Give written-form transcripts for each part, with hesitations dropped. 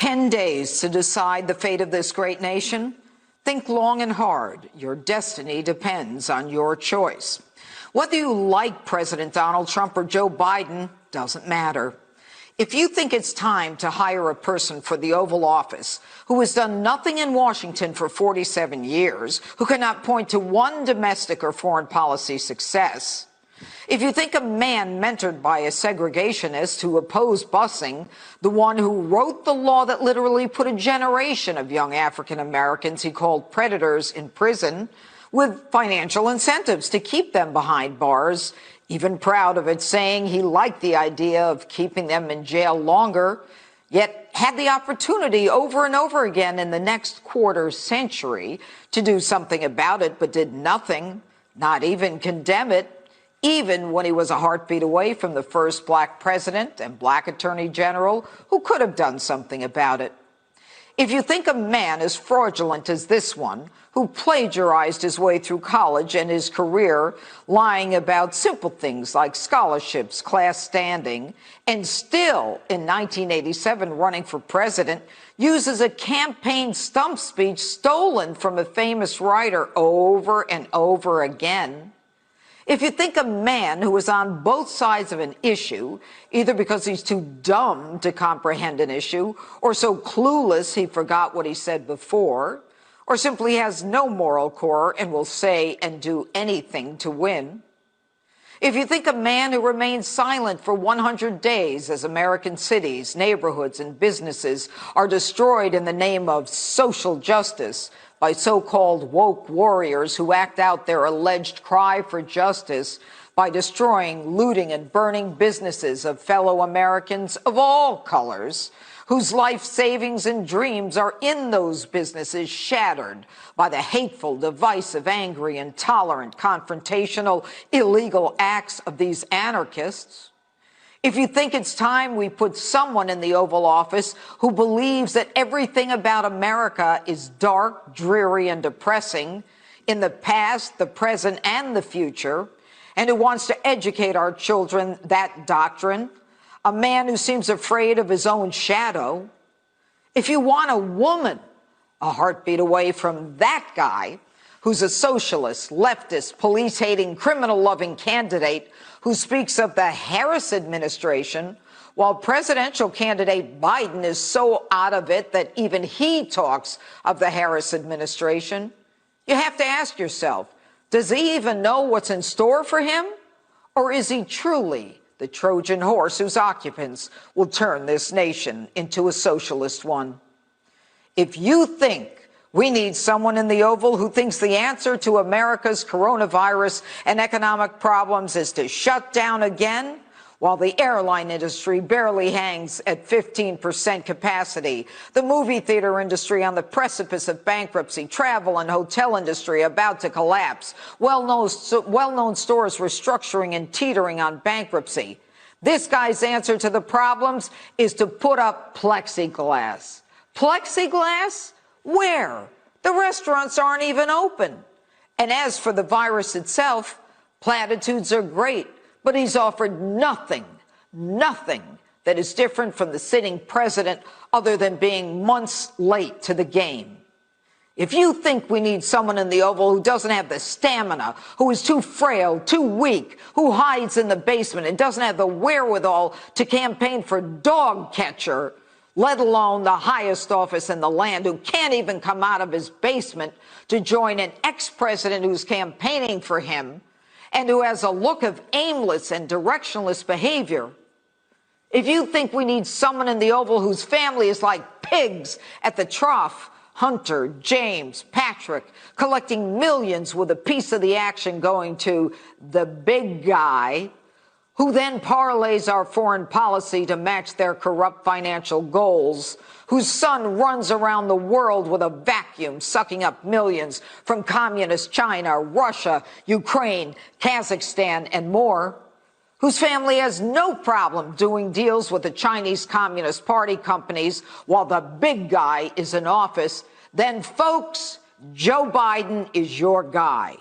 10 days to decide the fate of this great nation? Think long and hard. Your destiny depends on your choice. Whether you like President Donald Trump or Joe Biden doesn't matter. If you think it's time to hire a person for the Oval Office who has done nothing in Washington for 47 years, who cannot point to one domestic or foreign policy success, if you think a man mentored by a segregationist who opposed busing, the one who wrote the law that literally put a generation of young African Americans he called predators in prison, with financial incentives to keep them behind bars, even proud of it, saying he liked the idea of keeping them in jail longer, yet had the opportunity over and over again in the next quarter century to do something about it, but did nothing, not even condemn it, even when he was a heartbeat away from the first black president and black attorney general who could have done something about it. If you think a man as fraudulent as this one, who plagiarized his way through college and his career lying about simple things like scholarships, class standing, and still in 1987 running for president, uses a campaign stump speech stolen from a famous writer over and over again, if you think a man who is on both sides of an issue, either because he's too dumb to comprehend an issue, or so clueless he forgot what he said before, or simply has no moral core and will say and do anything to win, if you think a man who remains silent for 100 days as American cities, neighborhoods, and businesses are destroyed in the name of social justice by so-called woke warriors who act out their alleged cry for justice by destroying, looting, and burning businesses of fellow Americans of all colors, whose life savings and dreams are in those businesses shattered by the hateful, divisive, angry, intolerant, confrontational, illegal acts of these anarchists, if you think it's time we put someone in the Oval Office who believes that everything about America is dark, dreary, and depressing in the past, the present, and the future, and who wants to educate our children that doctrine, a man who seems afraid of his own shadow, if you want a woman a heartbeat away from that guy who's a socialist, leftist, police-hating, criminal-loving candidate who speaks of the Harris administration, while presidential candidate Biden is so out of it that even he talks of the Harris administration, you have to ask yourself, does he even know what's in store for him? Or is he truly the Trojan horse whose occupants will turn this nation into a socialist one? If you think we need someone in the Oval who thinks the answer to America's coronavirus and economic problems is to shut down again, while the airline industry barely hangs at 15% capacity, the movie theater industry on the precipice of bankruptcy, travel and hotel industry about to collapse, well-known stores restructuring and teetering on bankruptcy. This guy's answer to the problems is to put up plexiglass. Plexiglass? Where? The restaurants aren't even open. And as for the virus itself, platitudes are great, but he's offered nothing that is different from the sitting president other than being months late to the game. If you think we need someone in the Oval who doesn't have the stamina, who is too frail, too weak, who hides in the basement and doesn't have the wherewithal to campaign for dog catcher, let alone the highest office in the land, who can't even come out of his basement to join an ex-president who's campaigning for him and who has a look of aimless and directionless behavior, if you think we need someone in the Oval whose family is like pigs at the trough, Hunter, James, Patrick, collecting millions with a piece of the action going to the big guy, who then parlays our foreign policy to match their corrupt financial goals, whose son runs around the world with a vacuum, sucking up millions from communist China, Russia, Ukraine, Kazakhstan, and more, whose family has no problem doing deals with the Chinese Communist Party companies while the big guy is in office, then, folks, Joe Biden is your guy.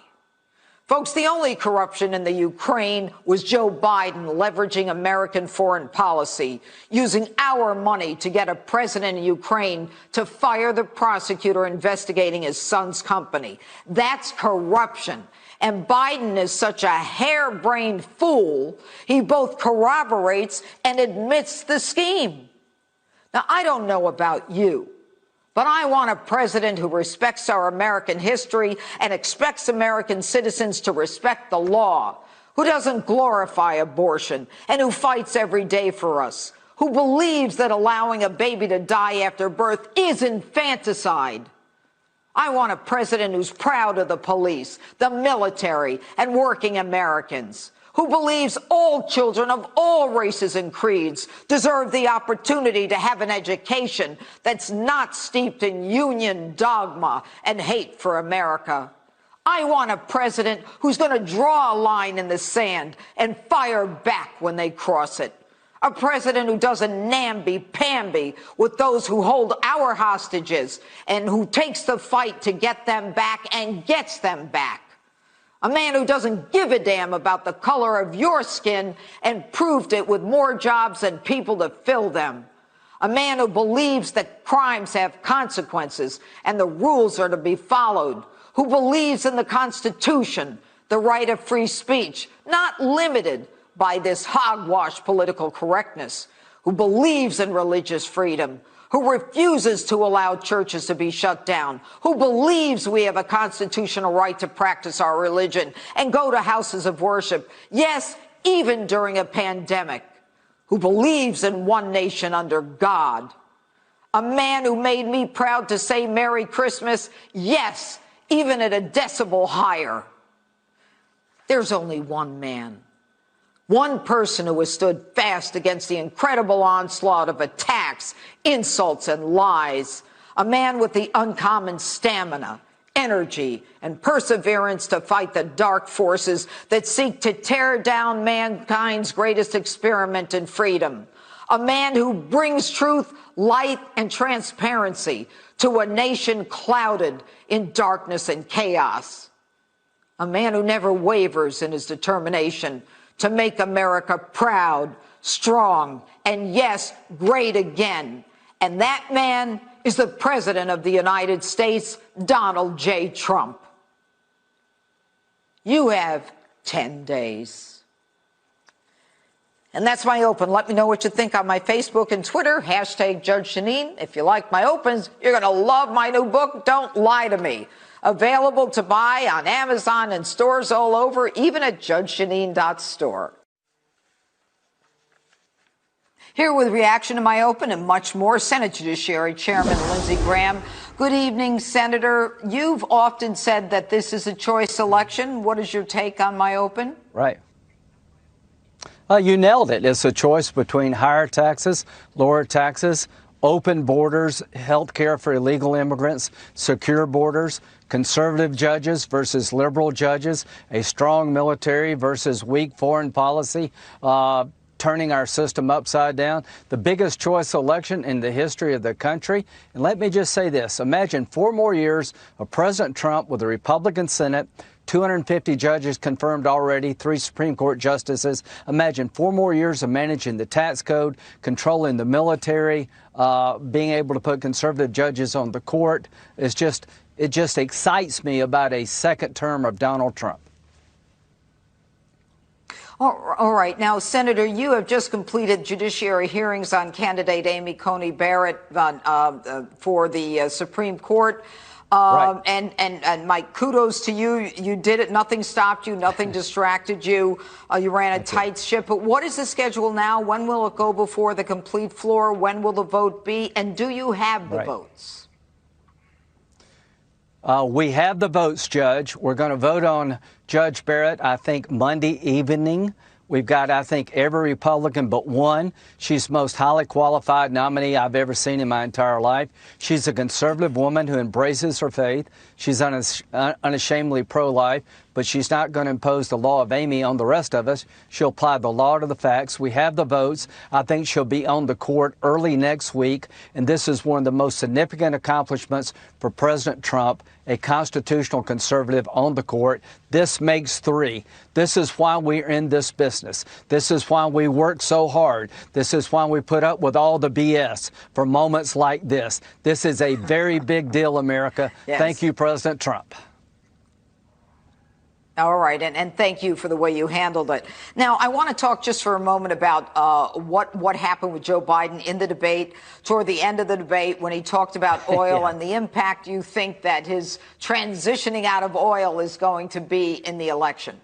Folks, the only corruption in the Ukraine was Joe Biden leveraging American foreign policy, using our money to get a president in Ukraine to fire the prosecutor investigating his son's company. That's corruption. And Biden is such a harebrained fool, he both corroborates and admits the scheme. Now, I don't know about you, but I want a president who respects our American history and expects American citizens to respect the law, who doesn't glorify abortion and who fights every day for us, who believes that allowing a baby to die after birth is infanticide. I want a president who's proud of the police, the military, and working Americans, who believes all children of all races and creeds deserve the opportunity to have an education that's not steeped in union dogma and hate for America. I want a president who's going to draw a line in the sand and fire back when they cross it. A president who doesn't namby-pamby with those who hold our hostages and who takes the fight to get them back and gets them back. A man who doesn't give a damn about the color of your skin and proved it with more jobs than people to fill them. A man who believes that crimes have consequences and the rules are to be followed. Who believes in the Constitution, the right of free speech, not limited by this hogwash political correctness, who believes in religious freedom, who refuses to allow churches to be shut down, who believes we have a constitutional right to practice our religion and go to houses of worship, yes, even during a pandemic, who believes in one nation under God. A man who made me proud to say Merry Christmas, yes, even at a decibel higher. There's only one man. One person who has stood fast against the incredible onslaught of attacks, insults, and lies. A man with the uncommon stamina, energy, and perseverance to fight the dark forces that seek to tear down mankind's greatest experiment in freedom. A man who brings truth, light, and transparency to a nation clouded in darkness and chaos. A man who never wavers in his determination to make America proud, strong, and yes, great again. And that man is the President of the United States, Donald J. Trump. You have 10 days. And that's my open. Let me know what you think on my Facebook and Twitter, hashtag Judge Jeanine. If you like my opens, you're going to love my new book, Don't Lie to Me. Available to buy on Amazon and stores all over, even at judgejeanine.store. Here with reaction to my open and much more, Senate Judiciary Chairman Lindsey Graham. Good evening, Senator. You've often said that this is a choice election. What is your take on my open? Right. You nailed it. It's a choice between higher taxes, lower taxes, open borders, health care for illegal immigrants, secure borders, conservative judges versus liberal judges, a strong military versus weak foreign policy, turning our system upside down, the biggest choice election in the history of the country. And let me just say this, imagine 4 more years of President Trump with a Republican Senate, 250 judges confirmed already, 3 Supreme Court justices. Imagine 4 more years of managing the tax code, controlling the military, being able to put conservative judges on the court. It just excites me about a second term of Donald Trump. All right. Now, Senator, you have just completed judiciary hearings on candidate Amy Coney Barrett for the Supreme Court. Right. And Mike, kudos to you. You did it. Nothing stopped you. Nothing distracted you. You ran a tight ship. But what is the schedule now? When will it go before the complete floor? When will the vote be? And do you have the votes? We have the votes, Judge. We're going to vote on Judge Barrett, I think, Monday evening. We've got, I think, every Republican but one. She's the most highly qualified nominee I've ever seen in my entire life. She's a conservative woman who embraces her faith. She's unashamedly pro-life, but but she's not going to impose the law of Amy on the rest of us. She'll apply the law to the facts. We have the votes. I think she'll be on the court early next week, and this is one of the most significant accomplishments for President Trump, a constitutional conservative on the court. This makes three. This is why we're in this business. This is why we work so hard. This is why we put up with all the BS for moments like this. This is a very big deal, America. Yes. Thank you, President Trump. All right, and thank you for the way you handled it. Now, I want to talk just for a moment about what happened with Joe Biden in the debate, toward the end of the debate, when he talked about oil and the impact you think that his transitioning out of oil is going to be in the election.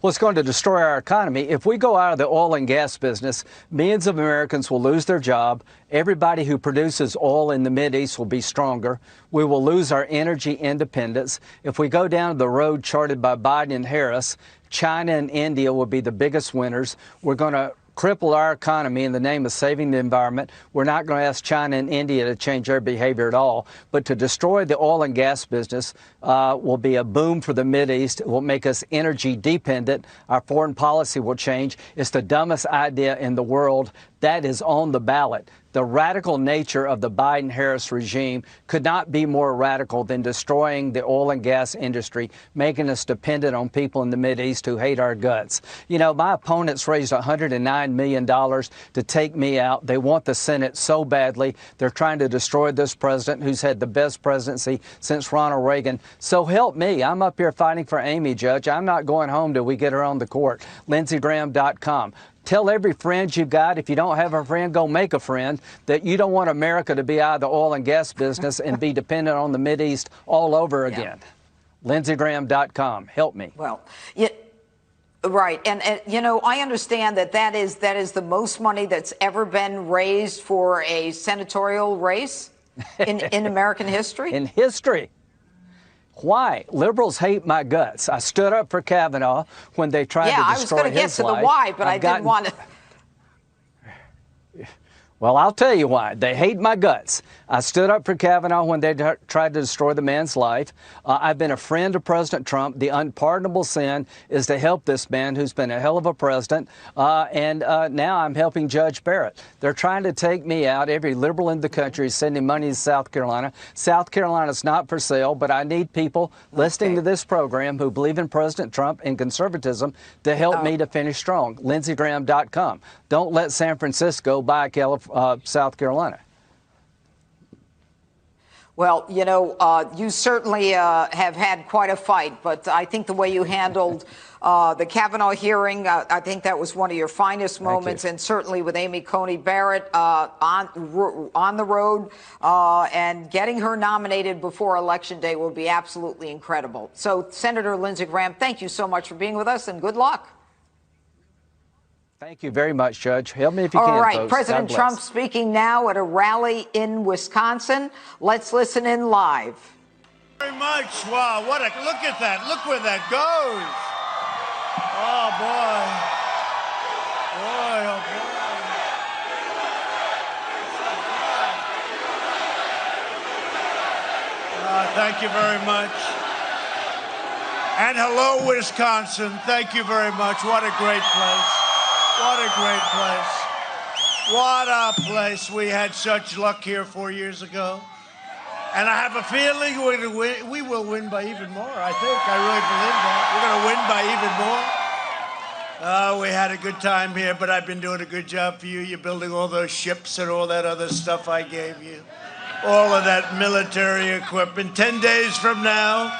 Well, it's going to destroy our economy. If we go out of the oil and gas business, millions of Americans will lose their job. Everybody who produces oil in the Mideast will be stronger. We will lose our energy independence. If we go down the road charted by Biden and Harris, China and India will be the biggest winners. We're going to cripple our economy in the name of saving the environment. We're not going to ask China and India to change their behavior at all, but to destroy the oil and gas business will be a boom for the Mideast. It will make us energy dependent. Our foreign policy will change. It's the dumbest idea in the world. That is on the ballot. The radical nature of the Biden-Harris regime could not be more radical than destroying the oil and gas industry, making us dependent on people in the Mideast who hate our guts. You know, my opponents raised $109 million to take me out. They want the Senate so badly. They're trying to destroy this president who's had the best presidency since Ronald Reagan. So help me. I'm up here fighting for Amy, Judge. I'm not going home till we get her on the court. LindseyGraham.com. Tell every friend you've got, if you don't have a friend, go make a friend, that you don't want America to be out of the oil and gas business and be dependent on the Mideast all over again. LindseyGraham.com. Help me. Well, yeah, right. And you know, I understand that is the most money that's ever been raised for a senatorial race in American history. In history. Why? Liberals hate my guts. I stood up for Kavanaugh when they tried to destroy his life. Yeah, I was going to get to the why, but I didn't want to. Well, I'll tell you why. They hate my guts. I stood up for Kavanaugh when they tried to destroy the man's life. I've been a friend of President Trump. The unpardonable sin is to help this man who's been a hell of a president. And now I'm helping Judge Barrett. They're trying to take me out. Every liberal in the country is sending money to South Carolina. South Carolina's not for sale, but I need people listening to this program who believe in President Trump and conservatism to help me to finish strong. LindseyGraham.com. Don't let San Francisco buy South Carolina. Well, you know, you certainly have had quite a fight, but I think the way you handled the Kavanaugh hearing, I think that was one of your finest moments, and certainly with Amy Coney Barrett on the road and getting her nominated before Election Day will be absolutely incredible. So, Senator Lindsey Graham, thank you so much for being with us, and good luck. Thank you very much, Judge. Help me if you can, All right, folks. President Trump speaking now at a rally in Wisconsin. Let's listen in live. Very much. Wow, look at that. Look where that goes. Oh, boy. Boy, oh, boy. Thank you very much. And hello, Wisconsin. Thank you very much. What a great place. What a great place. What a place. We had such luck here 4 years ago. And I have a feeling we will win by even more, I think. I really believe that. We're going to win by even more. We had a good time here, but I've been doing a good job for you. You're building all those ships and all that other stuff I gave you. All of that military equipment. 10 days from now,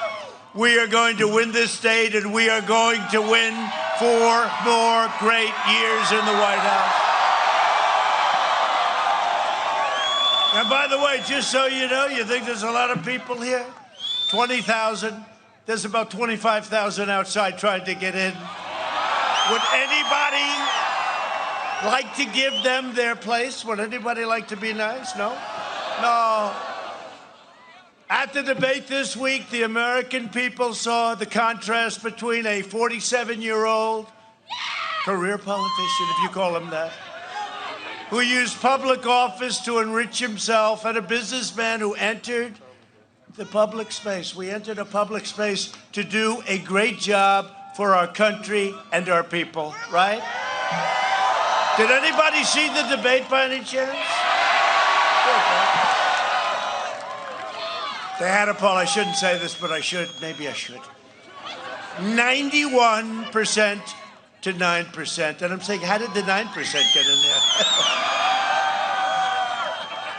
we are going to win this state, and we are going to win 4 more great years in the White House. And by the way, just so you know, you think there's a lot of people here? 20,000. There's about 25,000 outside trying to get in. Would anybody like to give them their place? Would anybody like to be nice? No? No. At the debate this week, the American people saw the contrast between a 47-year-old career politician, if you call him that, who used public office to enrich himself, and a businessman who entered the public space. We entered a public space to do a great job for our country and our people, right? Did anybody see the debate by any chance? They had a poll. I shouldn't say this, but I should. Maybe I should. 91% to 9%. And I'm saying, how did the 9% get in there?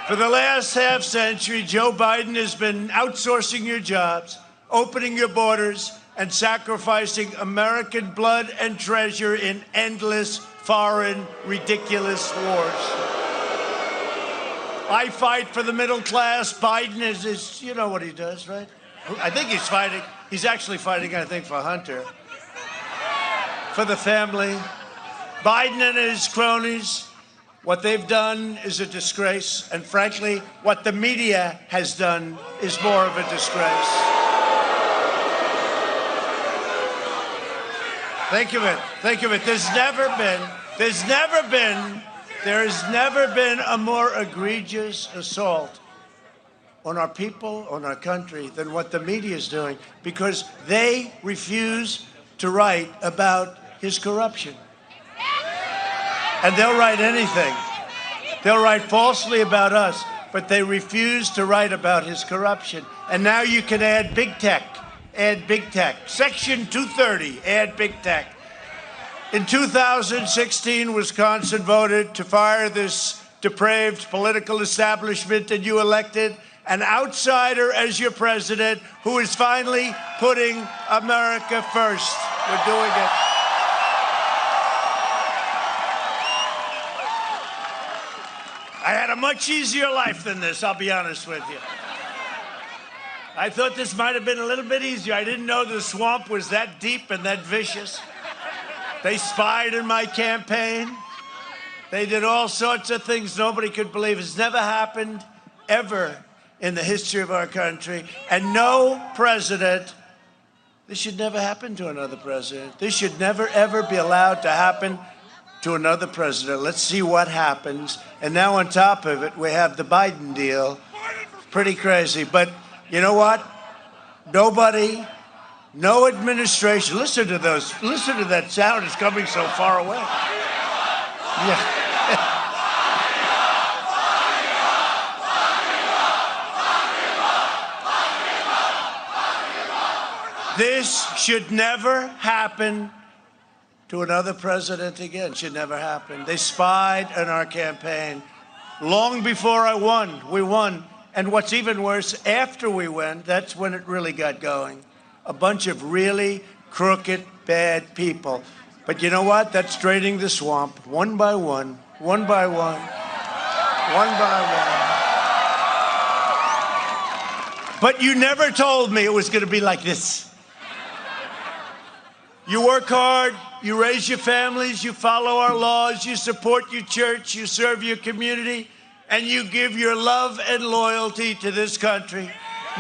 For the last half century, Joe Biden has been outsourcing your jobs, opening your borders, and sacrificing American blood and treasure in endless, foreign, ridiculous wars. I fight for the middle class. Biden is, you know what he does, right? I think he's fighting. He's actually fighting, I think, for Hunter. For the family. Biden and his cronies, what they've done is a disgrace. And frankly, what the media has done is more of a disgrace. Think of it. Think of it. There has never been a more egregious assault on our people, on our country, than what the media is doing, because they refuse to write about his corruption. And they'll write anything. They'll write falsely about us, but they refuse to write about his corruption. And now you can add big tech. Add big tech. Section 230, add big tech. In 2016, Wisconsin voted to fire this depraved political establishment, and you elected an outsider as your president who is finally putting America first. We're doing it. I had a much easier life than this, I'll be honest with you. I thought this might have been a little bit easier. I didn't know the swamp was that deep and that vicious. They spied in my campaign. They did all sorts of things nobody could believe. It's never happened ever in the history of our country. And no president, this should never happen to another president. This should never, ever be allowed to happen to another president. Let's see what happens. And now on top of it, we have the Biden deal. Pretty crazy. But you know what? Nobody, no administration, listen to that sound. It's coming so far away. Yeah. This should never happen to another president again. Should never happen. They spied on our campaign long before I won. We won. And what's even worse, after we went, that's when it really got going. A bunch of really crooked, bad people. But you know what? That's draining the swamp one by one, one by one, one by one. But you never told me it was going to be like this. You work hard, you raise your families, you follow our laws, you support your church, you serve your community, and you give your love and loyalty to this country.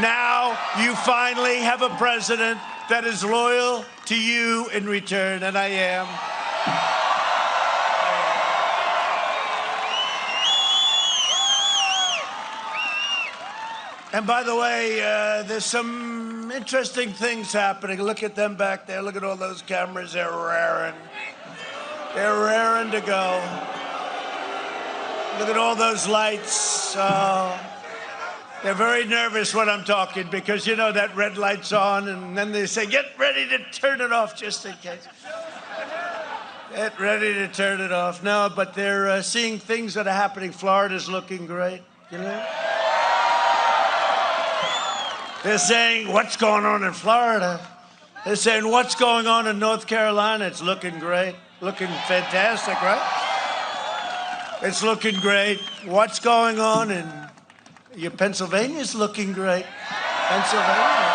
Now you finally have a president that is loyal to you in return, and I am. And by the way, there's some interesting things happening. Look at them back there. Look at all those cameras. They're raring. They're raring to go. Look at all those lights. They're very nervous when I'm talking because, you know, that red light's on, and then they say, get ready to turn it off just in case. Get ready to turn it off. No, but they're seeing things that are happening. Florida's looking great, you know? They're saying, what's going on in Florida? They're saying, what's going on in North Carolina? It's looking great, looking fantastic, right? It's looking great. What's going on in Pennsylvania's looking great. Pennsylvania.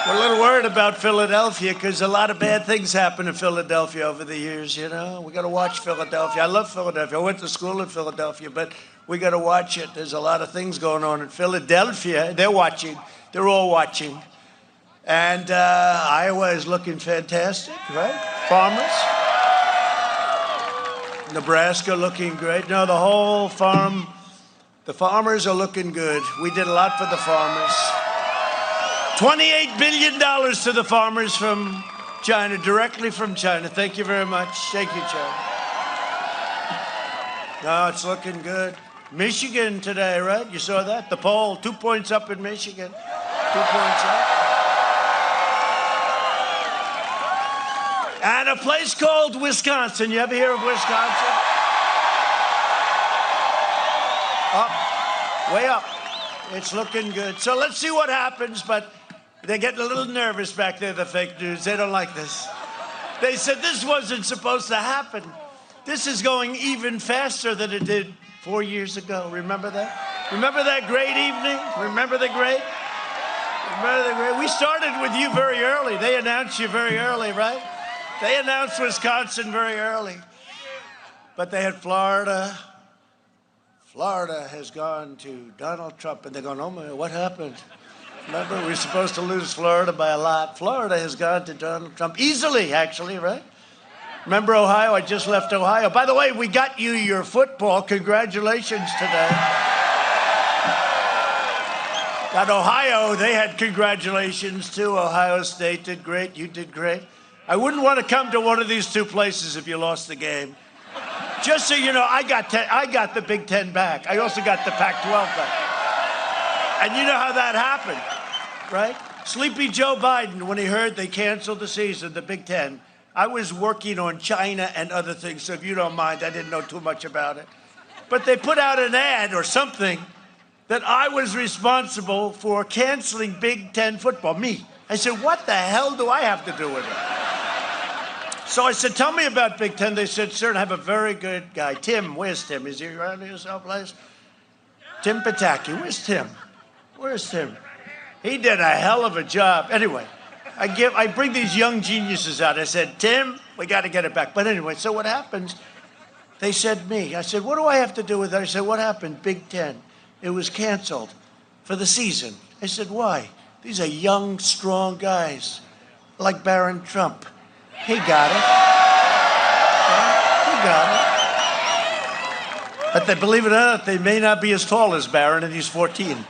We're a little worried about Philadelphia because a lot of bad things happen in Philadelphia over the years, you know? We got to watch Philadelphia. I love Philadelphia. I went to school in Philadelphia, but we got to watch it. There's a lot of things going on in Philadelphia. They're watching. They're all watching. And Iowa is looking fantastic, right? Farmers. Nebraska looking great. No, the whole farm, the farmers are looking good. We did a lot for the farmers. $28 billion to the farmers from China, directly from China. Thank you very much. Thank you, China. No, it's looking good. Michigan today, right? You saw that? The poll, 2 points up in Michigan. 2 points up. And a place called Wisconsin. You ever hear of Wisconsin? Up, way up. It's looking good. So let's see what happens, but they're getting a little nervous back there, the fake news. They don't like this. They said this wasn't supposed to happen. This is going even faster than it did 4 years ago. Remember that? Remember that great evening? Remember the great? Remember the great? We started with you very early. They announced you very early, right? They announced Wisconsin very early. But they had Florida. Florida has gone to Donald Trump, and they're going, oh my, what happened? Remember, we were supposed to lose Florida by a lot. Florida has gone to Donald Trump easily, actually, right? Remember Ohio? I just left Ohio. By the way, we got you your football. Congratulations today. At Ohio, they had congratulations too. Ohio State did great. You did great. I wouldn't want to come to one of these two places if you lost the game. Just so you know, I got the Big Ten back. I also got the Pac-12 back. And you know how that happened, right? Sleepy Joe Biden, when he heard they canceled the season, the Big Ten, I was working on China and other things, so if you don't mind, I didn't know too much about it. But they put out an ad or something that I was responsible for canceling Big Ten football, me. I said, what the hell do I have to do with it? So I said, tell me about Big Ten. They said, sir, I have a very good guy. Tim, where's Tim? Is he around here someplace? Tim Pataki, where's Tim? Where's Tim? He did a hell of a job. Anyway, I bring these young geniuses out. I said, Tim, we got to get it back. But anyway, so what happens? They said me. I said, what do I have to do with it? I said, what happened? Big Ten. It was canceled for the season. I said, why? These are young, strong guys like Barron Trump. He got it. He got it. But they, believe it or not, they may not be as tall as Barron, and he's 14.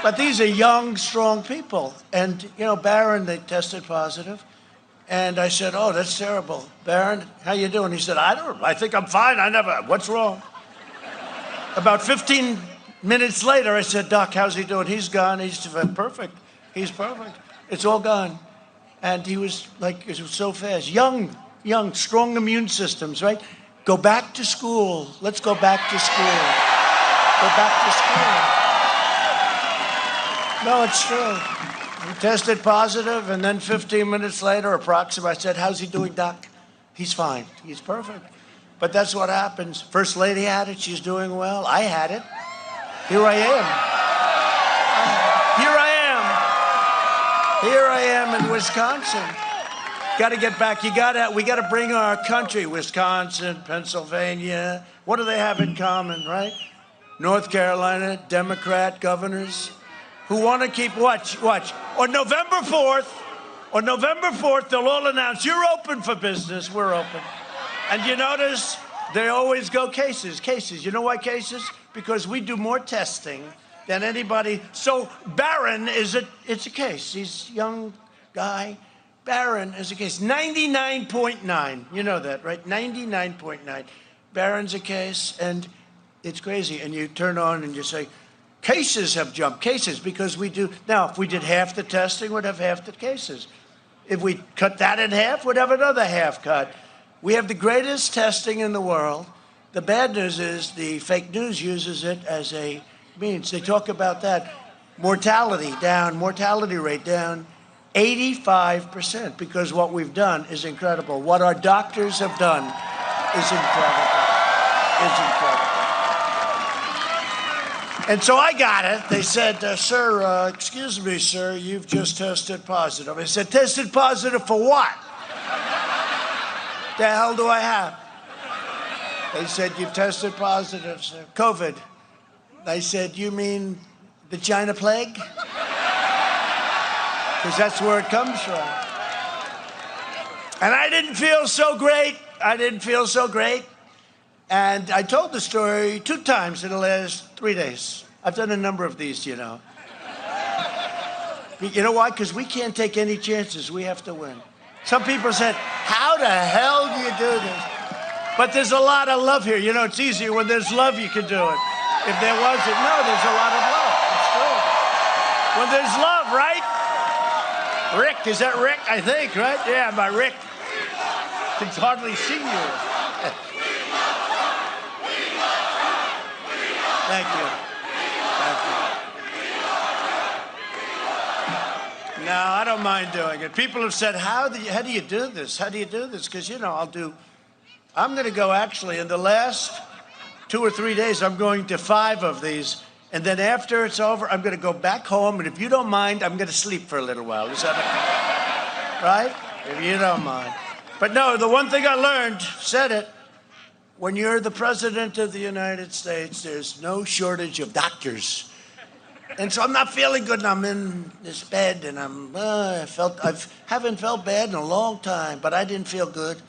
But these are young, strong people. And, you know, Barron, they tested positive. And I said, oh, that's terrible. Barron, how you doing? He said, I think I'm fine. What's wrong? About 15 minutes later, I said, Doc, how's he doing? He's gone. He's perfect. He's perfect. It's all gone. And he was like, it was so fast. Young, strong immune systems, right? Go back to school. Let's go back to school. Go back to school. No, it's true. He tested positive, and then 15 minutes later, approximately, I said, how's he doing, Doc? He's fine. He's perfect. But that's what happens. First Lady had it. She's doing well. I had it. Here I am. Here I am in Wisconsin. Got to get back. We got to bring our country. Wisconsin, Pennsylvania. What do they have in common, right? North Carolina, Democrat governors who want to keep, watch. On November 4th, they'll all announce, you're open for business, we're open. And you notice they always go cases. You know why cases? Because we do more testing than anybody. So Barron it's a case. He's a young guy. Barron is a case. 99.9. You know that, right? 99.9. Barron's a case, and it's crazy. And you turn on and you say, cases have jumped. Cases, because we do. Now, if we did half the testing, we'd have half the cases. If we cut that in half, we'd have another half cut. We have the greatest testing in the world. The bad news is the fake news uses it as a means. They talk about that. Mortality rate down 85%, because what we've done is incredible. What our doctors have done is incredible. And so I got it. They said, sir, excuse me, sir, you've just tested positive. I said, tested positive for what? The hell do I have? They said, you've tested positive, sir. COVID. I said, you mean the China plague? Because that's where it comes from. And I didn't feel so great. And I told the story 2 times in the last 3 days. I've done a number of these, you know. You know why? Because we can't take any chances. We have to win. Some people said, how the hell do you do this? But there's a lot of love here. You know, it's easier when there's love, you can do it. If there wasn't, no, there's a lot of love. It's true. When there's love, right? Rick, is that Rick? I think, right? Yeah, my Rick. I can hardly see you. Thank you. No, I don't mind doing it. People have said, how do you do this? How do you do this? Because, you know, I'm going to go actually in the last 2 or 3 days, I'm going to 5 of these. And then after it's over, I'm going to go back home. And if you don't mind, I'm going to sleep for a little while. Is that okay? Right? If you don't mind. But no, the one thing I learned, said it, when you're the president of the United States, there's no shortage of doctors. And so I'm not feeling good, and I'm in this bed, and I haven't felt bad in a long time, but I didn't feel good.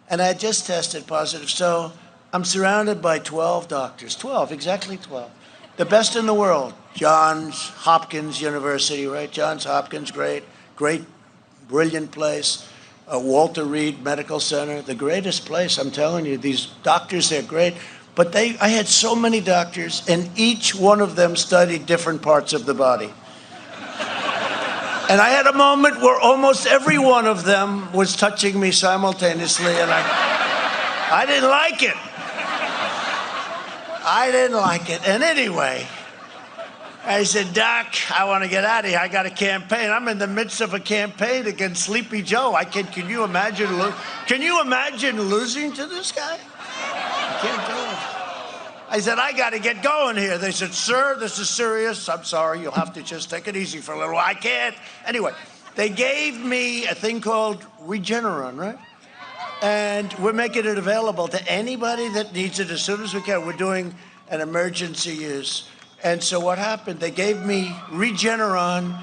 And I just tested positive. So I'm surrounded by 12 doctors, 12, exactly 12. The best in the world. Johns Hopkins University, right? Johns Hopkins, great, brilliant place. Walter Reed Medical Center, the greatest place, I'm telling you. These doctors, they're great. But I had so many doctors, and each one of them studied different parts of the body. And I had a moment where almost every one of them was touching me simultaneously, and I didn't like it. I didn't like it. And anyway, I said, Doc, I want to get out of here. I got a campaign. I'm in the midst of a campaign against Sleepy Joe. Can you imagine losing to this guy? I can't do it. I said, I got to get going here. They said, sir, this is serious. I'm sorry. You'll have to just take it easy for a little while. I can't. Anyway, they gave me a thing called Regeneron, right? And we're making it available to anybody that needs it as soon as we can. We're doing an emergency use. And so what happened, they gave me Regeneron,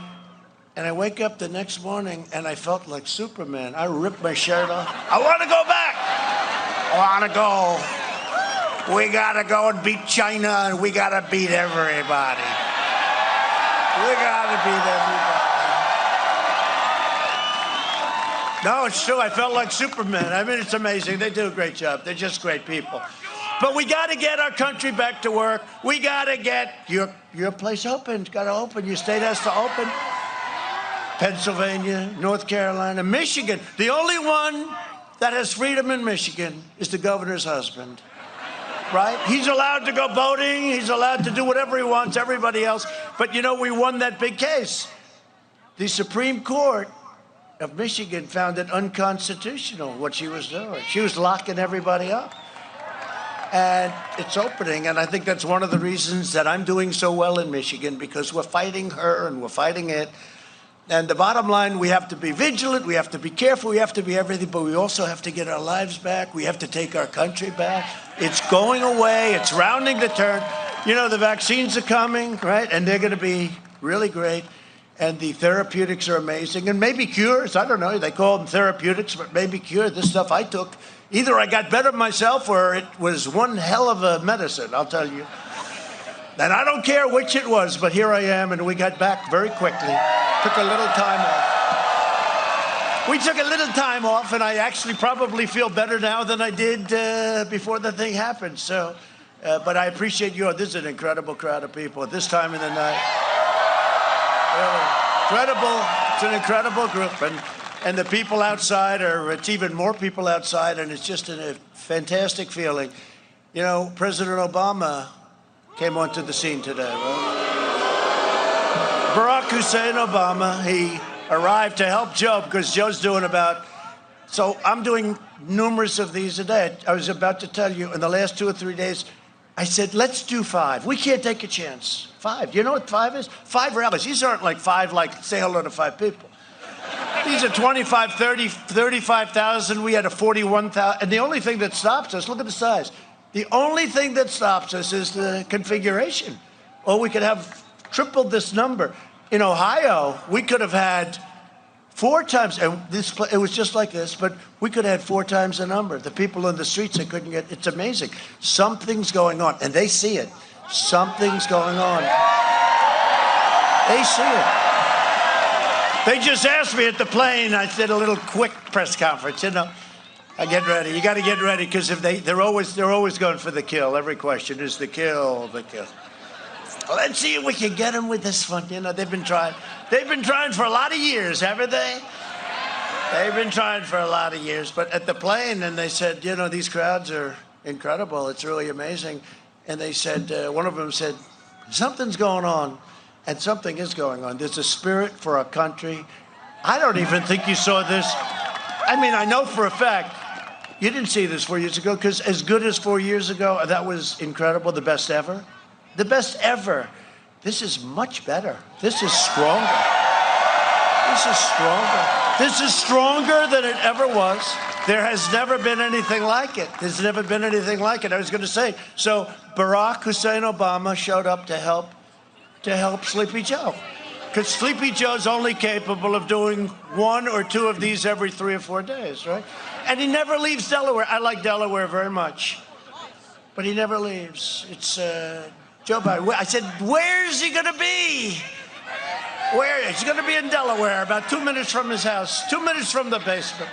and I wake up the next morning, and I felt like Superman. I ripped my shirt off. I want to go back. I want to go. We got to go and beat China, and we got to beat everybody. We got to beat everybody. No, it's true. I felt like Superman. I mean, it's amazing. They do a great job. They're just great people. But we got to get our country back to work. We got to get your place open. It's got to open. Your state has to open. Pennsylvania, North Carolina, Michigan. The only one that has freedom in Michigan is the governor's husband. Right? He's allowed to go voting. He's allowed to do whatever he wants, everybody else. But, you know, we won that big case. The Supreme Court of Michigan found it unconstitutional, what she was doing. She was locking everybody up. And it's opening, and I think that's one of the reasons that I'm doing so well in Michigan, because we're fighting her and we're fighting it. And the bottom line, we have to be vigilant, we have to be careful, we have to be everything, but we also have to get our lives back. We have to take our country back. It's going away. It's rounding the turn. You know, the vaccines are coming, right? And they're going to be really great. And the therapeutics are amazing. And maybe cures. I don't know. They call them therapeutics, but maybe cure. This stuff I took, either I got better myself or it was one hell of a medicine, I'll tell you. And I don't care which it was, but here I am, and we got back very quickly. Took a little time off. We took a little time off, and I actually probably feel better now than I did before the thing happened. So, but I appreciate you. This is an incredible crowd of people at this time of the night. Really incredible. It's an incredible group, and the people outside it's even more people outside, and it's just a fantastic feeling. You know, President Obama came onto the scene today, right? Barack Hussein Obama, he arrived to help Joe because Joe's doing so I'm doing numerous of these a day. I was about to tell you, in the last 2 or 3 days, I said, let's do 5. We can't take a chance. 5. You know what 5 is? 5 rallies. These aren't like 5, like say hello to 5 people. These are 25, 30, 35,000. We had a 41,000. And the only thing that stops us, look at the size. The only thing that stops us is the configuration. Or we could have tripled this number. In Ohio, we could have had 4 times, and it was just like this, but we could have had 4 times the number. The people in the streets, they couldn't get, it's amazing. Something's going on, and they see it. Something's going on. They see it. They just asked me at the plane. I did a little quick press conference, you know. I get ready. You got to get ready because if they're always going for the kill. Every question is the kill, the kill. Let's see if we can get them with this one. You know, they've been trying for a lot of years, haven't they? They've been trying for a lot of years. But at the plane, and they said, you know, these crowds are incredible. It's really amazing. And they said, one of them said, something's going on. And something is going on. There's a spirit for our country. I don't even think you saw this. I mean, I know for a fact you didn't see this 4 years ago, because as good as 4 years ago, that was incredible, the best ever. The best ever. This is much better. This is stronger. This is stronger. This is stronger than it ever was. There has never been anything like it. There's never been anything like it. I was going to say, so Barack Hussein Obama showed up to help Sleepy Joe. Because Sleepy Joe's only capable of doing 1 or 2 of these every 3 or 4 days, right? And he never leaves Delaware. I like Delaware very much. But he never leaves. It's Joe Biden. I said, where's he going to be? Where? He's going to be in Delaware, about 2 minutes from his house, 2 minutes from the basement.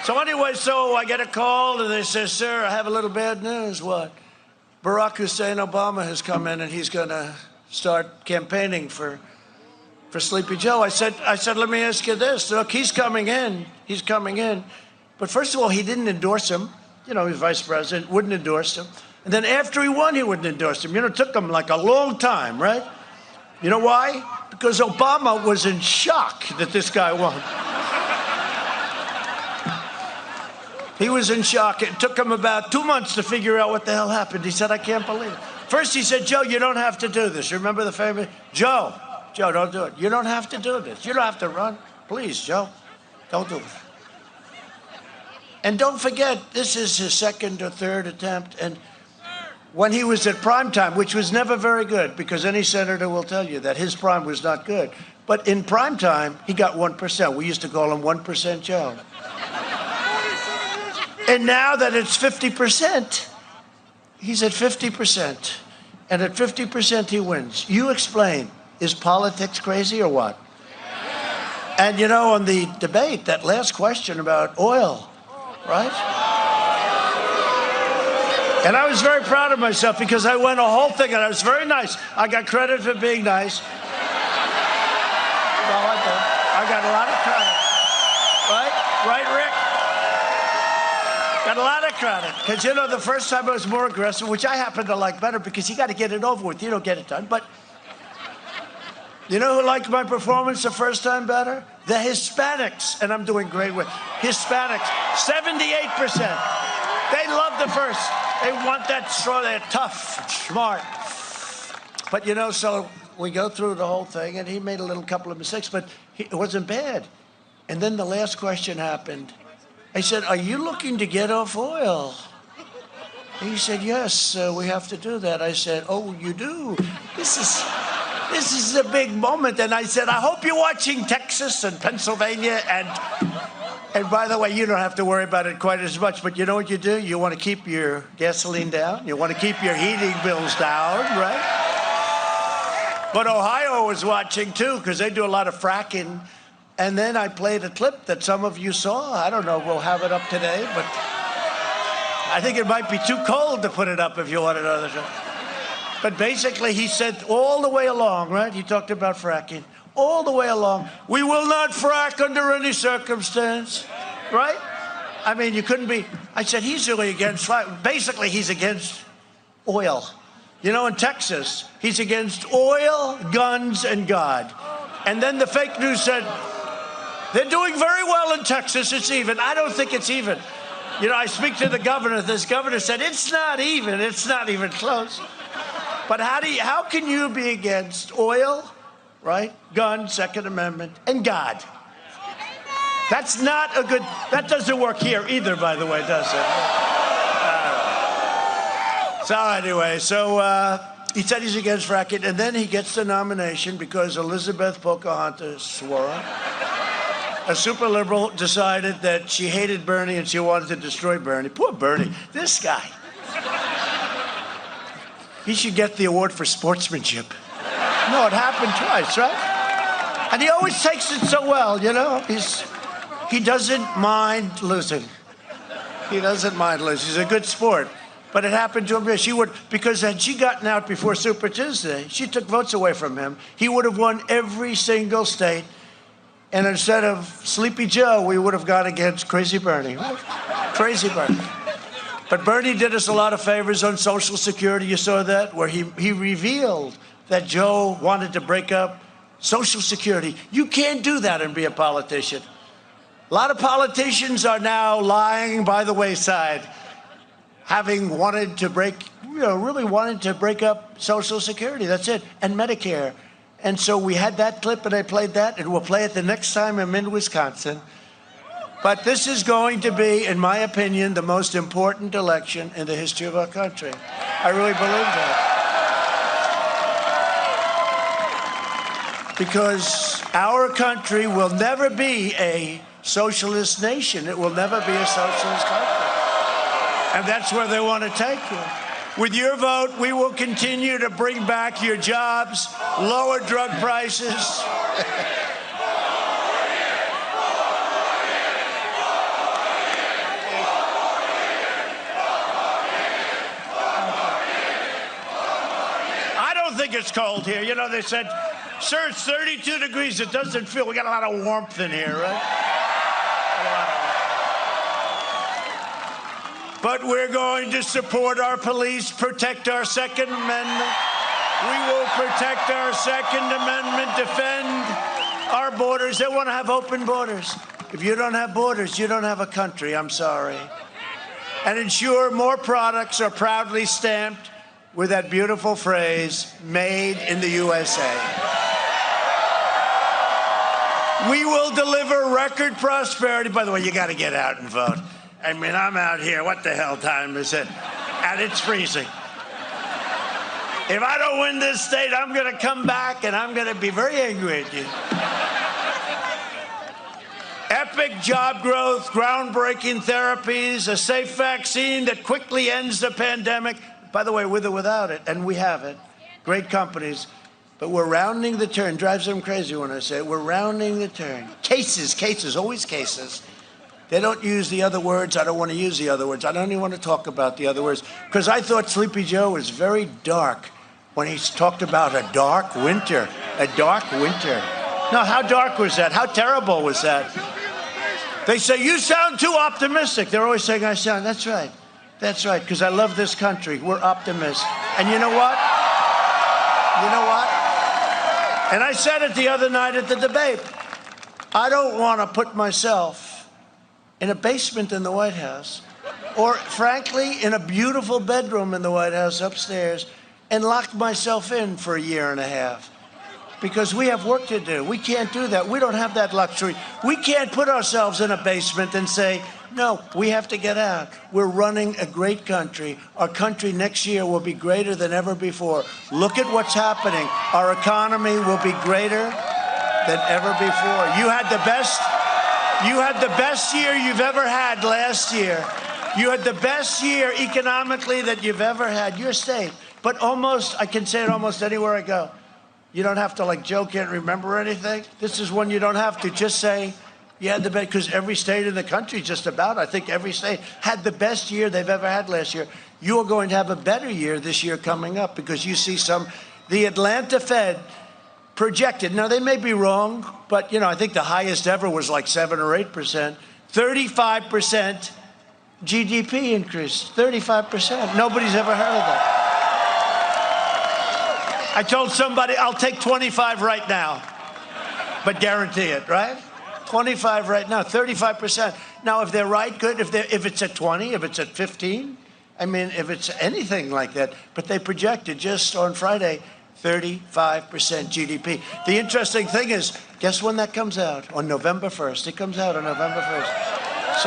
So anyway, so I get a call, and they say, sir, I have a little bad news. What? Barack Hussein Obama has come in, and he's going to start campaigning for Sleepy Joe. I said, let me ask you this. Look, he's coming in. He's coming in. But first of all, he didn't endorse him. You know, he's vice president, wouldn't endorse him. And then after he won, he wouldn't endorse him. You know, it took him like a long time, right? You know why? Because Obama was in shock that this guy won. He was in shock. It took him about 2 months to figure out what the hell happened. He said, I can't believe it. First, he said, Joe, you don't have to do this. Remember the famous, Joe, don't do it. You don't have to do this. You don't have to run. Please, Joe, don't do it. And don't forget, this is his 2nd or 3rd attempt. And when he was at prime time, which was never very good, because any senator will tell you that his prime was not good. But in prime time, he got 1%. We used to call him 1% Joe. And now that it's 50%, he's at 50%. And at 50%, he wins. You explain, is politics crazy or what? And you know, on the debate, that last question about oil, right? And I was very proud of myself because I went a whole thing, and I was very nice. I got credit for being nice. Well, I got a lot of credit. Right, Rick? Got a lot of credit. Because, you know, the first time I was more aggressive, which I happen to like better because you got to get it over with. You don't get it done. But you know who liked my performance the first time better? The Hispanics. And I'm doing great with Hispanics. 78%. They love the first. They want that straw. They're tough, smart. But, you know, so we go through the whole thing, and he made a couple of mistakes, but it wasn't bad. And then the last question happened. I said, are you looking to get off oil? He said, yes, we have to do that. I said, oh, you do? This is a big moment. And I said, I hope you're watching Texas and Pennsylvania. And by the way, you don't have to worry about it quite as much. But you know what you do? You want to keep your gasoline down. You want to keep your heating bills down, right? But Ohio was watching, too, because they do a lot of fracking. And then I played a clip that some of you saw. I don't know, we'll have it up today, but I think it might be too cold to put it up if you want another show. But basically, he said all the way along, right? He talked about fracking. All the way along, we will not frack under any circumstance, right? I mean, you couldn't be. I said, he's really against frack. Basically, he's against oil. You know, in Texas, he's against oil, guns, and God. And then the fake news said, they're doing very well in Texas. It's even. I don't think it's even. You know, I speak to the governor. This governor said, it's not even. It's not even close. But how can you be against oil, right? Gun, Second Amendment, and God? That's not a good, that doesn't work here either, by the way, does it? So anyway, he said he's against fracking, and then he gets the nomination because Elizabeth Pocahontas Warren, a super liberal, decided that she hated Bernie and she wanted to destroy Bernie. Poor Bernie, this guy. He should get the award for sportsmanship. No, it happened twice, right? And he always takes it so well, you know. He doesn't mind losing. He doesn't mind losing. He's a good sport. But it happened to him. She would, because had she gotten out before Super Tuesday, she took votes away from him. He would have won every single state. And instead of Sleepy Joe, we would have gone against Crazy Bernie. Crazy Bernie. But Bernie did us a lot of favors on Social Security. You saw that, where he revealed that Joe wanted to break up Social Security. You can't do that and be a politician. A lot of politicians are now lying by the wayside, having wanted to really wanted to break up Social Security. That's it. And Medicare. And so we had that clip, and I played that, and we'll play it the next time I'm in Wisconsin. But this is going to be, in my opinion, the most important election in the history of our country. I really believe that. Because our country will never be a socialist nation. It will never be a socialist country. And that's where they want to take you. With your vote, we will continue to bring back your jobs, lower drug prices. I don't think it's cold here. You know, they said, sir, it's 32 degrees. It doesn't feel. We got a lot of warmth in here, right? But we're going to support our police, protect our Second Amendment. We will protect our Second Amendment, defend our borders. They want to have open borders. If you don't have borders, you don't have a country. I'm sorry. And ensure more products are proudly stamped with that beautiful phrase, made in the USA. We will deliver record prosperity. By the way, you got to get out and vote. I mean, I'm out here. What the hell time is it? And it's freezing. If I don't win this state, I'm going to come back and I'm going to be very angry at you. Epic job growth, groundbreaking therapies, a safe vaccine that quickly ends the pandemic. By the way, with or without it, and we have it. Great companies. But we're rounding the turn. Drives them crazy when I say it. We're rounding the turn. Cases, always cases. They don't use the other words. I don't want to use the other words. I don't even want to talk about the other words. Because I thought Sleepy Joe was very dark when he talked about a dark winter. A dark winter. No, how dark was that? How terrible was that? They say, you sound too optimistic. They're always saying I sound. That's right. That's right. Because I love this country. We're optimists. And you know what? You know what? And I said it the other night at the debate. I don't want to put myself in a basement in the White House, or frankly, in a beautiful bedroom in the White House upstairs, and lock myself in for a year and a half. Because we have work to do. We can't do that. We don't have that luxury. We can't put ourselves in a basement and say, no, we have to get out. We're running a great country. Our country next year will be greater than ever before. Look at what's happening. Our economy will be greater than ever before. You had the best year you've ever had last year. You had the best year economically that you've ever had, your state. But almost, I can say it almost anywhere I go. You don't have to, like Joe can't remember anything. This is one you don't have to. Just say you had the best, because every state in the country, just about, I think every state had the best year they've ever had last year. You are going to have a better year this year coming up, because you see the Atlanta Fed projected. Now, they may be wrong, but, you know, I think the highest ever was like 7 or 8%. 35% GDP increase. 35%. Nobody's ever heard of that. I told somebody, I'll take 25 right now, but guarantee it, right? 25 right now, 35%. Now, if they're right, good. If it's at 20, if it's at 15, I mean, if it's anything like that. But they projected just on Friday, 35% GDP. The interesting thing is, guess when that comes out? On November 1st. It comes out on November 1st.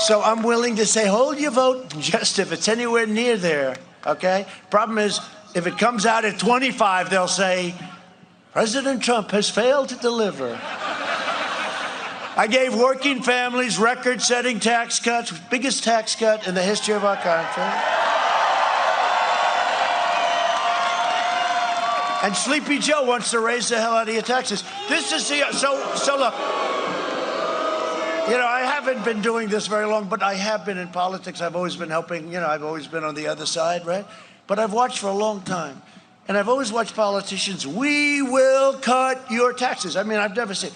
So I'm willing to say, hold your vote, just if it's anywhere near there, okay? Problem is, if it comes out at 25, they'll say, President Trump has failed to deliver. I gave working families record-setting tax cuts, biggest tax cut in the history of our country. And Sleepy Joe wants to raise the hell out of your taxes. This is the, so look, you know, I haven't been doing this very long, but I have been in politics. I've always been helping, you know, I've always been on the other side, right? But I've watched for a long time. And I've always watched politicians, we will cut your taxes. I mean, I've never seen,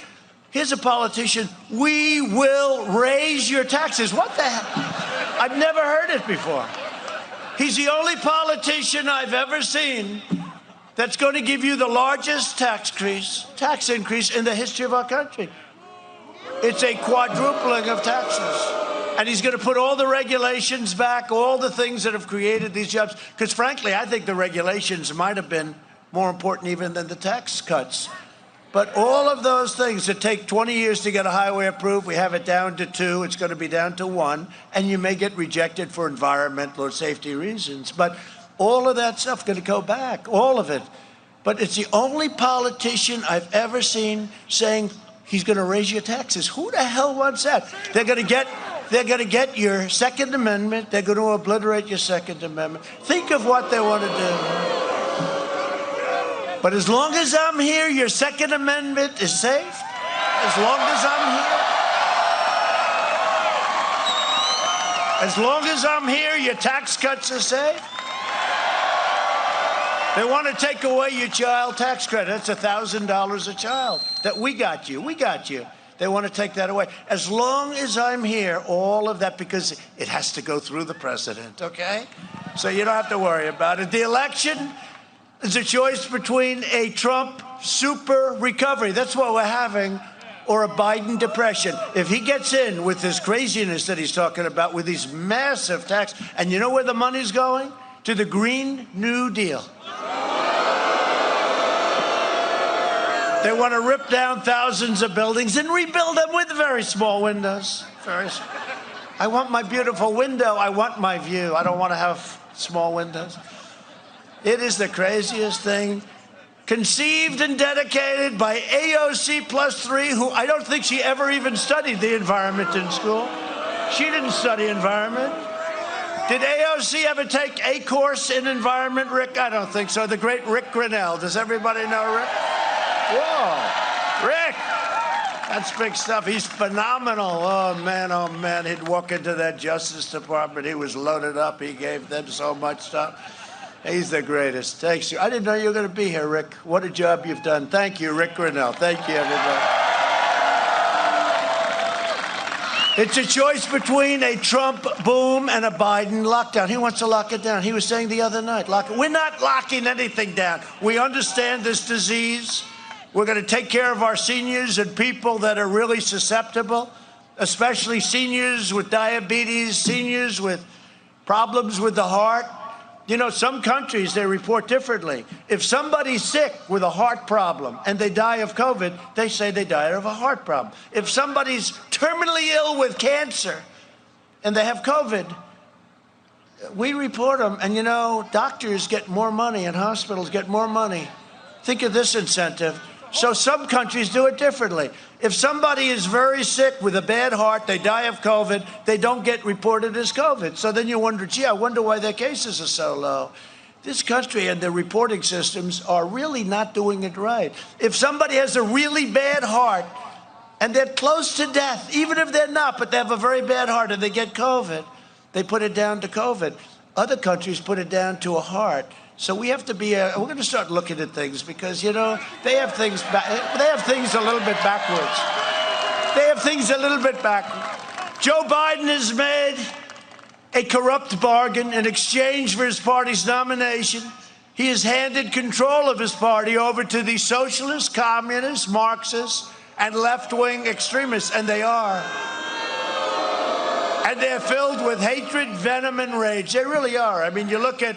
here's a politician, we will raise your taxes. What the hell? I've never heard it before. He's the only politician I've ever seen that's going to give you the largest tax increase in the history of our country. It's a quadrupling of taxes. And he's going to put all the regulations back, all the things that have created these jobs. Because frankly, I think the regulations might have been more important even than the tax cuts. But all of those things that take 20 years to get a highway approved, we have it down to 2, it's going to be down to 1, and you may get rejected for environmental or safety reasons. But all of that stuff going to go back, all of it. But it's the only politician I've ever seen saying he's going to raise your taxes. Who the hell wants that? They're going to get your Second Amendment. They're going to obliterate your Second Amendment. Think of what they want to do. But as long as I'm here, your Second Amendment is safe. As long as I'm here. As long as I'm here, your tax cuts are safe. They want to take away your child tax credit. That's $1,000 a child. That we got you. They want to take that away. As long as I'm here, all of that, because it has to go through the president, okay? So you don't have to worry about it. The election is a choice between a Trump super recovery. That's what we're having. Or a Biden depression. If he gets in with this craziness that he's talking about, with these massive tax, and you know where the money's going? To the Green New Deal. They want to rip down thousands of buildings and rebuild them with very small windows. I want my beautiful window. I want my view. I don't want to have small windows. It is the craziest thing. Conceived and dedicated by AOC +3, who I don't think she ever even studied the environment in school. She didn't study environment. Did AOC ever take a course in environment, Rick? I don't think so. The great Rick Grinnell. Does everybody know Rick? Whoa, Rick, that's big stuff. He's phenomenal. Oh, man, he'd walk into that Justice Department. He was loaded up. He gave them so much stuff. He's the greatest. Thanks. I didn't know you were going to be here, Rick. What a job you've done. Thank you, Rick Grinnell. Thank you, everybody. It's a choice between a Trump boom and a Biden lockdown. He wants to lock it down. He was saying the other night, we're not locking anything down. We understand this disease. We're going to take care of our seniors and people that are really susceptible, especially seniors with diabetes, seniors with problems with the heart. You know, some countries, they report differently. If somebody's sick with a heart problem and they die of COVID, they say they died of a heart problem. If somebody's terminally ill with cancer and they have COVID, we report them. And, you know, doctors get more money and hospitals get more money. Think of this incentive. So some countries do it differently. If somebody is very sick with a bad heart, they die of COVID, they don't get reported as COVID. So then you wonder, gee, I wonder why their cases are so low. This country and their reporting systems are really not doing it right. If somebody has a really bad heart and they're close to death, even if they're not, but they have a very bad heart and they get COVID, they put it down to COVID. Other countries put it down to a heart. So we have to be, we're going to start looking at things because, you know, they have things a little bit backwards. They have things a little bit backwards. Joe Biden has made a corrupt bargain in exchange for his party's nomination. He has handed control of his party over to the socialists, communists, Marxists, and left-wing extremists, and they are. And they're filled with hatred, venom, and rage. They really are. I mean, you look at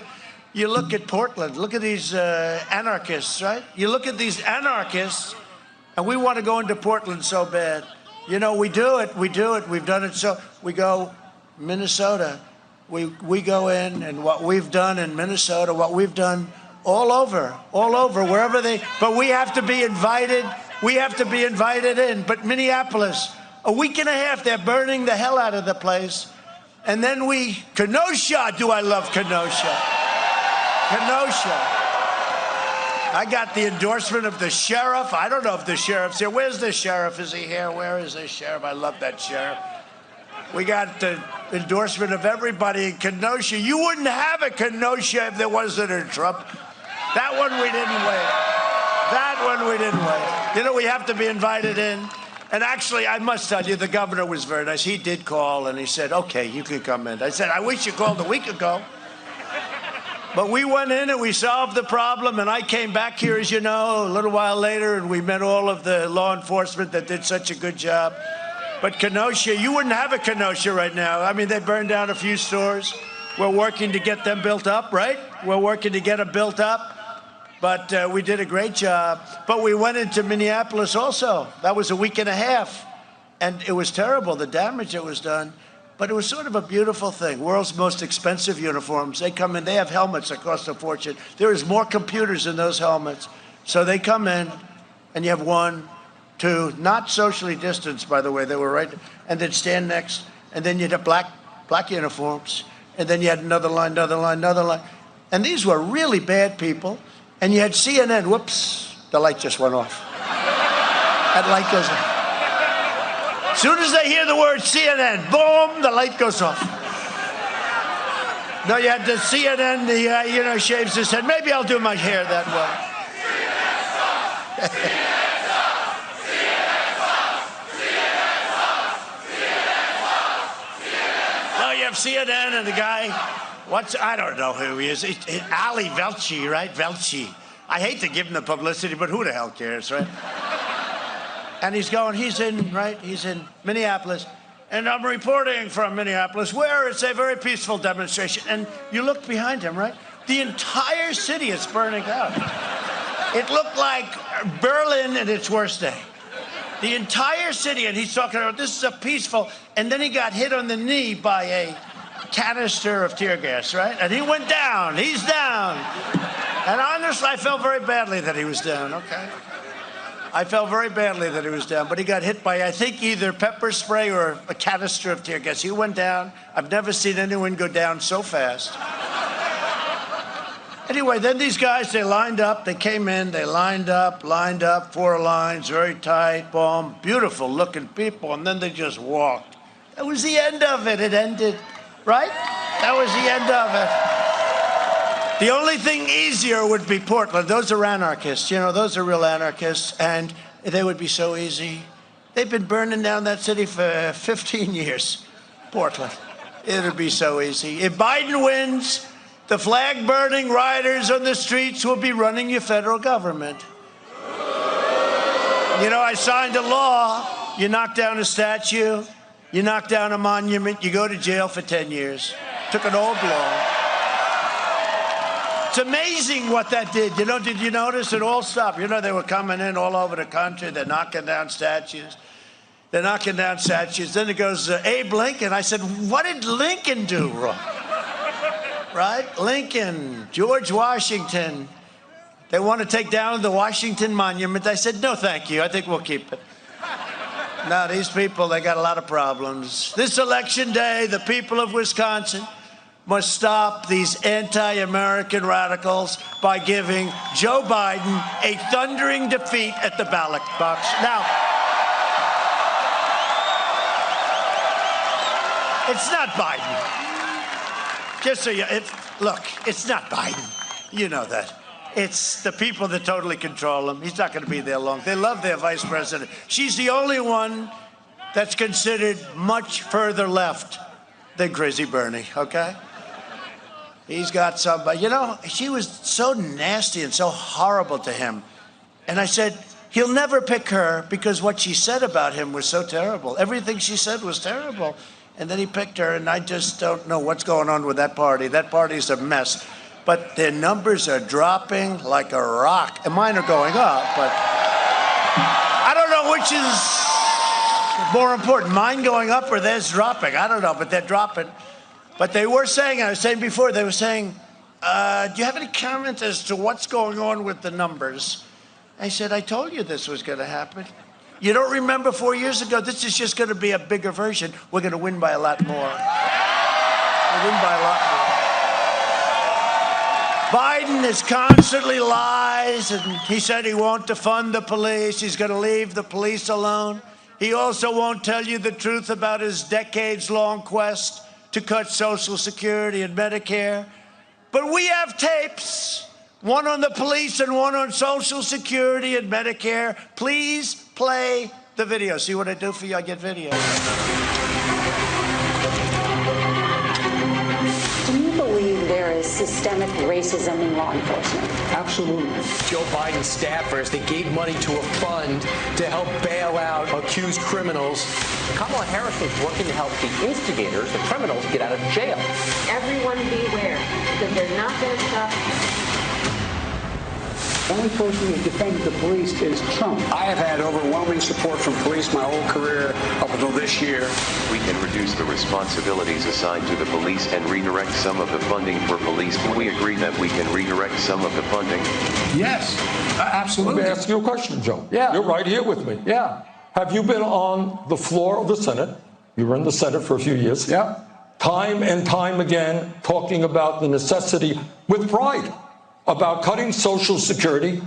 Portland. Look at these anarchists, right? You look at these anarchists, and we want to go into Portland so bad. You know, we do it. We've done it. So we go Minnesota. We go in, and what we've done in Minnesota, what we've done all over, wherever they. But we have to be invited. We have to be invited in. But Minneapolis, a week and a half, they're burning the hell out of the place, and then Kenosha. Do I love Kenosha? Kenosha. I got the endorsement of the sheriff. I don't know if the sheriff's here. Where's the sheriff? Is he here? Where is the sheriff? I love that sheriff. We got the endorsement of everybody in Kenosha. You wouldn't have a Kenosha if there wasn't a Trump. That one we didn't wait. That one we didn't wait. You know, we have to be invited in. And actually, I must tell you, the governor was very nice. He did call, and he said, okay, you can come in. I said, I wish you called a week ago. But we went in and we solved the problem, and I came back here, as you know, a little while later, and we met all of the law enforcement that did such a good job. But Kenosha, you wouldn't have a Kenosha right now. I mean, they burned down a few stores. We're working to get them built up, right? We're working to get them built up. But we did a great job. But we went into Minneapolis also. That was a week and a half. And it was terrible, the damage that was done. But it was sort of a beautiful thing. World's most expensive uniforms. They come in, they have helmets that cost a fortune. There is more computers in those helmets. So they come in, and you have 1, 2, not socially distanced, by the way. They were right, and then stand next. And then you'd have black uniforms. And then you had another line, another line, another line. And these were really bad people. And you had CNN. Whoops, the light just went off. That light goes off. As soon as they hear the word CNN, boom, the light goes off. No, you had the CNN, the guy, shaves his head. Maybe I'll do my hair that way. No, you have CNN and the guy, I don't know who he is. Ali Velci, right? Velci. I hate to give him the publicity, but who the hell cares, right? And he's in Minneapolis. And I'm reporting from Minneapolis, where it's a very peaceful demonstration. And you look behind him, right? The entire city is burning out. It looked like Berlin at its worst day. The entire city, and he's talking about this is a peaceful, and then he got hit on the knee by a canister of tear gas, right? And he went down. He's down. And honestly, I felt very badly that he was down, okay? I felt very badly that he was down, but he got hit by, I think, either pepper spray or a canister of tear gas. He went down. I've never seen anyone go down so fast. Anyway, then these guys, they lined up. They came in. They lined up, 4 lines, very tight, boom, beautiful-looking people, and then they just walked. That was the end of it. It ended, right? That was the end of it. The only thing easier would be Portland. Those are anarchists. Those are real anarchists, and they would be so easy. They've been burning down that city for 15 years, Portland. It would be so easy. If Biden wins, the flag-burning rioters on the streets will be running your federal government. I signed a law. You knock down a statue, you knock down a monument, you go to jail for 10 years. Took an old law. It's amazing what that did. Did you notice it all stopped? They were coming in all over the country. They're knocking down statues. Then it goes, Abe Lincoln. I said, what did Lincoln do wrong? Right? Lincoln, George Washington. They want to take down the Washington Monument. I said, no, thank you. I think we'll keep it. No, these people, they got a lot of problems. This election day, the people of Wisconsin must stop these anti-American radicals by giving Joe Biden a thundering defeat at the ballot box. Now, it's not Biden. Just so look, it's not Biden. You know that. It's the people that totally control him. He's not going to be there long. They love their vice president. She's the only one that's considered much further left than Crazy Bernie, okay? He's got somebody. She was so nasty and so horrible to him. And I said, he'll never pick her because what she said about him was so terrible. Everything she said was terrible. And then he picked her, and I just don't know what's going on with that party. That party's a mess. But their numbers are dropping like a rock. And mine are going up, but I don't know which is more important, mine going up or theirs dropping. I don't know, but they're dropping. But they were saying, I was saying before, they were saying, do you have any comment as to what's going on with the numbers? I said, I told you this was going to happen. You don't remember 4 years ago? This is just going to be a bigger version. We're going to win by a lot more. We'll win by a lot more. Biden is constantly lies, and he said he won't defund the police. He's going to leave the police alone. He also won't tell you the truth about his decades-long quest to cut Social Security and Medicare. But we have tapes, one on the police and one on Social Security and Medicare. Please play the video. See what I do for you? I get video. Do you believe there is systemic racism in law enforcement? Absolutely. Joe Biden's staffers, they gave money to a fund to help bail out accused criminals. Kamala Harris was working to help the instigators, the criminals, get out of jail. Everyone beware, because they're not going to stop. The only person who defended the police is Trump. I have had overwhelming support from police my whole career up until this year. We can reduce the responsibilities assigned to the police and redirect some of the funding for police. Can we agree that we can redirect some of the funding? Yes, absolutely. Let me ask you a question, Joe. Yeah. You're right here with me. Yeah. Have you been on the floor of the Senate? You were in the Senate for a few years. Yeah. Time and time again talking about the necessity, with pride, about cutting Social Security